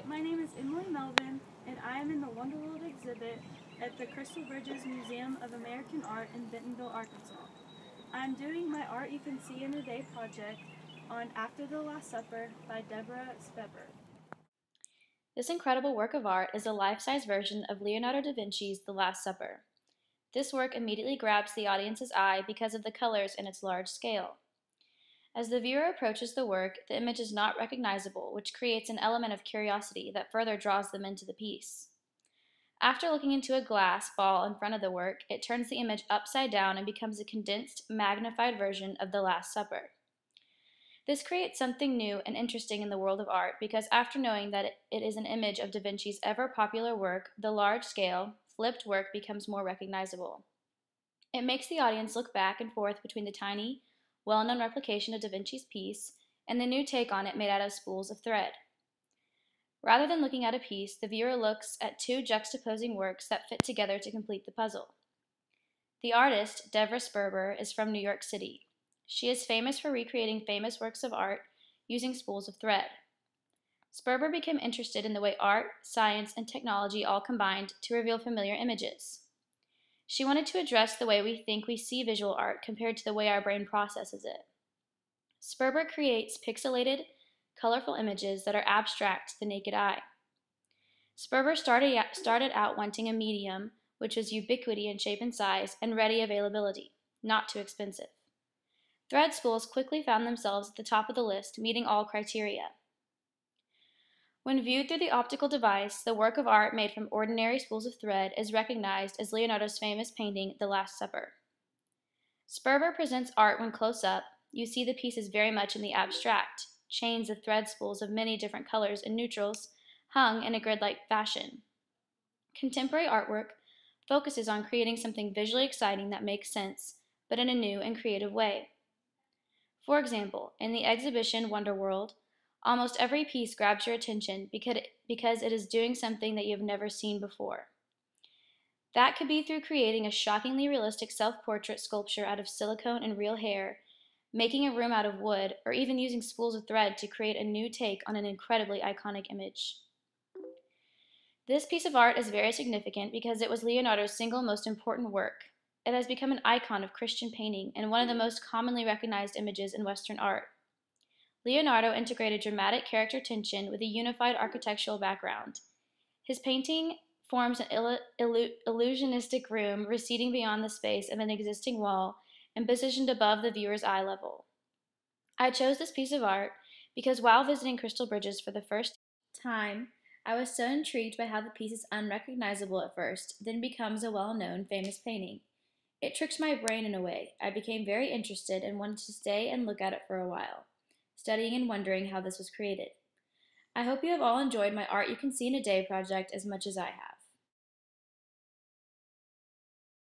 my name is Emily Melvin, and I am in the Wonderworld exhibit at the Crystal Bridges Museum of American Art in Bentonville, Arkansas. I'm doing my Art You Can See in a Day project on After the Last Supper by Deborah Speber. This incredible work of art is a life-size version of Leonardo da Vinci's The Last Supper. This work immediately grabs the audience's eye because of the colors and its large scale. As the viewer approaches the work, the image is not recognizable, which creates an element of curiosity that further draws them into the piece. After looking into a glass ball in front of the work, it turns the image upside down and becomes a condensed, magnified version of The Last Supper. This creates something new and interesting in the world of art because after knowing that it is an image of Da Vinci's ever-popular work, the large-scale, flipped work becomes more recognizable. It makes the audience look back and forth between the tiny, well-known replication of Da Vinci's piece and the new take on it made out of spools of thread. Rather than looking at a piece, the viewer looks at two juxtaposing works that fit together to complete the puzzle. The artist, Deborah Speber, is from New York City. She is famous for recreating famous works of art using spools of thread. Speber became interested in the way art, science, and technology all combined to reveal familiar images. She wanted to address the way we think we see visual art compared to the way our brain processes it. Speber creates pixelated, colorful images that are abstract to the naked eye. Speber started out wanting a medium which was ubiquity in shape and size and ready availability, not too expensive. Thread spools quickly found themselves at the top of the list, meeting all criteria. When viewed through the optical device, the work of art made from ordinary spools of thread is recognized as Leonardo's famous painting, The Last Supper. Speber presents art when close up. You see the piece is very much in the abstract, chains of thread spools of many different colors and neutrals hung in a grid-like fashion. Contemporary artwork focuses on creating something visually exciting that makes sense, but in a new and creative way. For example, in the exhibition Wonderworld, almost every piece grabs your attention because it is doing something that you have never seen before. That could be through creating a shockingly realistic self-portrait sculpture out of silicone and real hair, making a room out of wood, or even using spools of thread to create a new take on an incredibly iconic image. This piece of art is very significant because it was Leonardo's single most important work. It has become an icon of Christian painting and one of the most commonly recognized images in Western art. Leonardo integrated dramatic character tension with a unified architectural background. His painting forms an illusionistic room receding beyond the space of an existing wall and positioned above the viewer's eye level. I chose this piece of art because while visiting Crystal Bridges for the first time, I was so intrigued by how the piece is unrecognizable at first, then becomes a well-known, famous painting. It tricked my brain in a way. I became very interested and wanted to stay and look at it for a while, studying and wondering how this was created. I hope you have all enjoyed my Art You Can See in a Day project as much as I have.